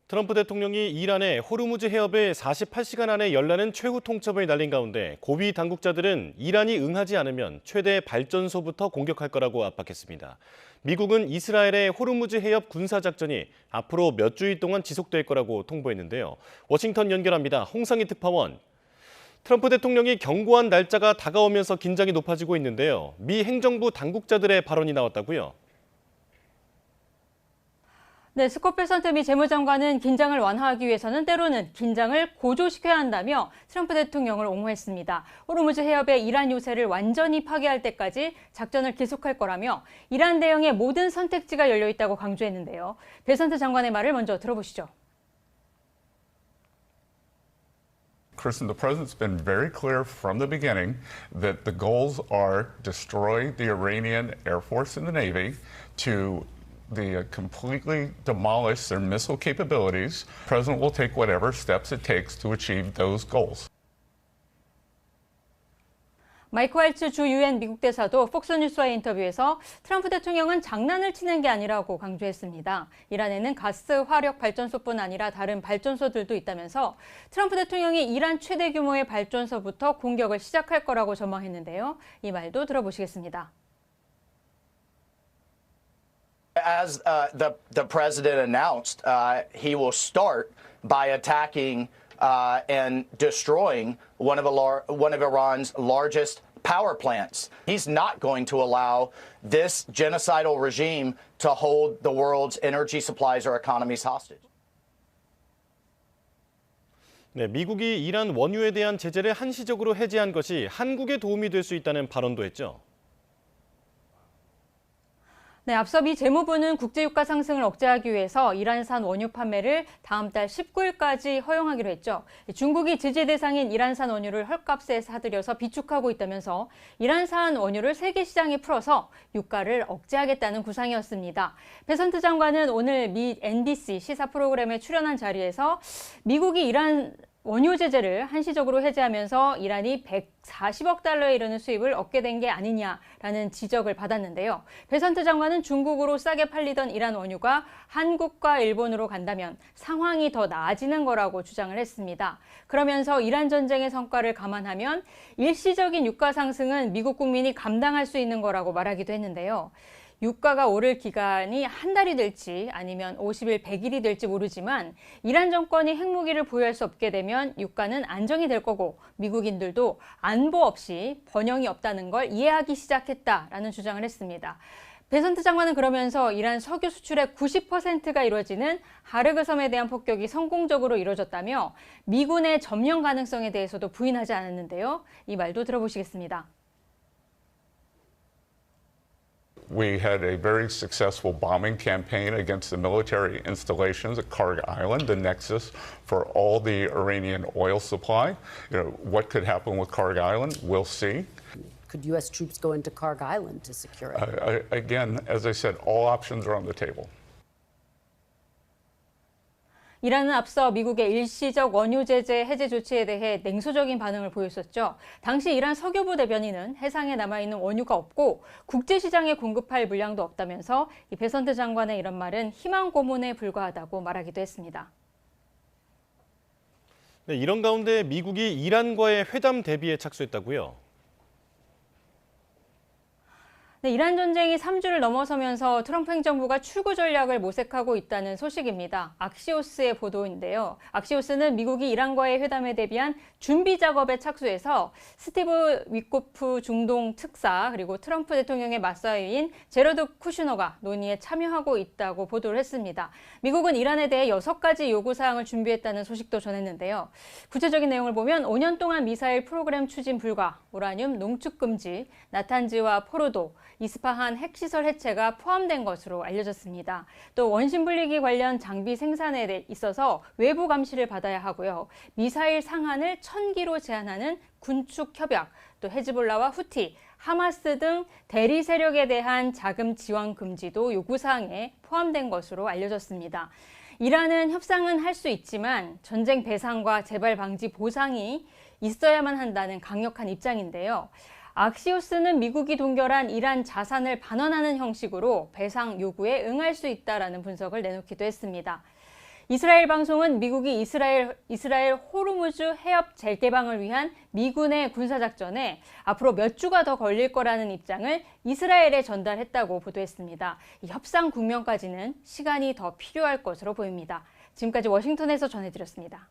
트럼프 대통령이 이란의 호르무즈 해협을 48시간 안에 열라는 최후 통첩을 날린 가운데 고위 당국자들은 이란이 응하지 않으면 최대 발전소부터 공격할 거라고 압박했습니다. 미국은 이스라엘의 호르무즈 해협 군사작전이 앞으로 몇 주일 동안 지속될 거라고 통보했는데요. 워싱턴 연결합니다. 홍상희 특파원. 트럼프 대통령이 경고한 날짜가 다가오면서 긴장이 높아지고 있는데요. 미 행정부 당국자들의 발언이 나왔다고요? 네, 스콧 베선트 미 재무장관은 긴장을 완화하기 위해서는 때로는 긴장을 고조시켜야 한다며 트럼프 대통령을 옹호했습니다. 호르무즈 해협의 이란 요새를 완전히 파괴할 때까지 작전을 계속할 거라며 이란 대응의 모든 선택지가 열려 있다고 강조했는데요. 베선트 장관의 말을 먼저 들어보시죠. Kristen, the president's been very clear from the beginning that the goals are destroy the Iranian Air Force and the Navy, to completely demolish their missile capabilities. The president will take whatever steps it takes to achieve those goals. 마이크 왈츠 주 유엔 미국 대사도 폭스뉴스와의 인터뷰에서 트럼프 대통령은 장난을 치는 게 아니라고 강조했습니다. 이란에는 가스 화력 발전소뿐 아니라 다른 발전소들도 있다면서 트럼프 대통령이 이란 최대 규모의 발전소부터 공격을 시작할 거라고 전망했는데요. 이 말도 들어보시겠습니다. As the president announced, he will start by attacking and destroying one of Iran's largest power plants. He's not going to allow this genocidal regime to hold the world's energy supplies or economies hostage. 네, 미국이 이란 원유에 대한 제재를 한시적으로 해제한 것이 한국에 도움이 될 수 있다는 발언도 했죠. 네, 앞서 미 재무부는 국제유가 상승을 억제하기 위해서 이란산 원유 판매를 다음 달 19일까지 허용하기로 했죠. 중국이 제재 대상인 이란산 원유를 헐값에 사들여서 비축하고 있다면서 이란산 원유를 세계 시장에 풀어서 유가를 억제하겠다는 구상이었습니다. 베선트 장관은 오늘 미 NBC 시사 프로그램에 출연한 자리에서 미국이 이란 원유 제재를 한시적으로 해제하면서 이란이 140억 달러에 이르는 수입을 얻게 된 게 아니냐라는 지적을 받았는데요. 베선트 장관은 중국으로 싸게 팔리던 이란 원유가 한국과 일본으로 간다면 상황이 더 나아지는 거라고 주장을 했습니다. 그러면서 이란 전쟁의 성과를 감안하면 일시적인 유가 상승은 미국 국민이 감당할 수 있는 거라고 말하기도 했는데요. 유가가 오를 기간이 한 달이 될지 아니면 50일, 100일이 될지 모르지만 이란 정권이 핵무기를 보유할 수 없게 되면 유가는 안정이 될 거고 미국인들도 안보 없이 번영이 없다는 걸 이해하기 시작했다라는 주장을 했습니다. 베선트 장관은 그러면서 이란 석유 수출의 90%가 이루어지는 하르그 섬에 대한 폭격이 성공적으로 이루어졌다며 미군의 점령 가능성에 대해서도 부인하지 않았는데요. 이 말도 들어보시겠습니다. We had a very successful bombing campaign against the military installations at Karg Island, the nexus for all the Iranian oil supply. What could happen with Karg Island, we'll see. Could U.S. troops go into Karg Island to secure it? Again, as I said, all options are on the table. 이란은 앞서 미국의 일시적 원유 제재 해제 조치에 대해 냉소적인 반응을 보였었죠. 당시 이란 석유부 대변인은 해상에 남아있는 원유가 없고 국제시장에 공급할 물량도 없다면서 이 베선트 장관의 이런 말은 희망 고문에 불과하다고 말하기도 했습니다. 네, 이런 가운데 미국이 이란과의 회담 대비에 착수했다고요? 네, 이란 전쟁이 3주를 넘어서면서 트럼프 행정부가 출구 전략을 모색하고 있다는 소식입니다. 악시오스의 보도인데요. 악시오스는 미국이 이란과의 회담에 대비한 준비 작업에 착수해서 스티브 위코프 중동 특사 그리고 트럼프 대통령의 맞사위인 제러드 쿠슈너가 논의에 참여하고 있다고 보도를 했습니다. 미국은 이란에 대해 6가지 요구사항을 준비했다는 소식도 전했는데요. 구체적인 내용을 보면 5년 동안 미사일 프로그램 추진 불가, 우라늄 농축 금지, 나탄즈와 포르도, 이스파한 핵시설 해체가 포함된 것으로 알려졌습니다. 또 원심 분리기 관련 장비 생산에 있어서 외부 감시를 받아야 하고요. 미사일 상한을 1000기로 제한하는 군축 협약, 또 헤즈볼라와 후티, 하마스 등 대리 세력에 대한 자금 지원 금지도 요구사항에 포함된 것으로 알려졌습니다. 이란은 협상은 할 수 있지만 전쟁 배상과 재발 방지 보상이 있어야만 한다는 강력한 입장인데요. 악시오스는 미국이 동결한 이란 자산을 반환하는 형식으로 배상 요구에 응할 수 있다라는 분석을 내놓기도 했습니다. 이스라엘 방송은 미국이 이스라엘 호르무즈 해협 재개방을 위한 미군의 군사작전에 앞으로 몇 주가 더 걸릴 거라는 입장을 이스라엘에 전달했다고 보도했습니다. 이 협상 국면까지는 시간이 더 필요할 것으로 보입니다. 지금까지 워싱턴에서 전해드렸습니다.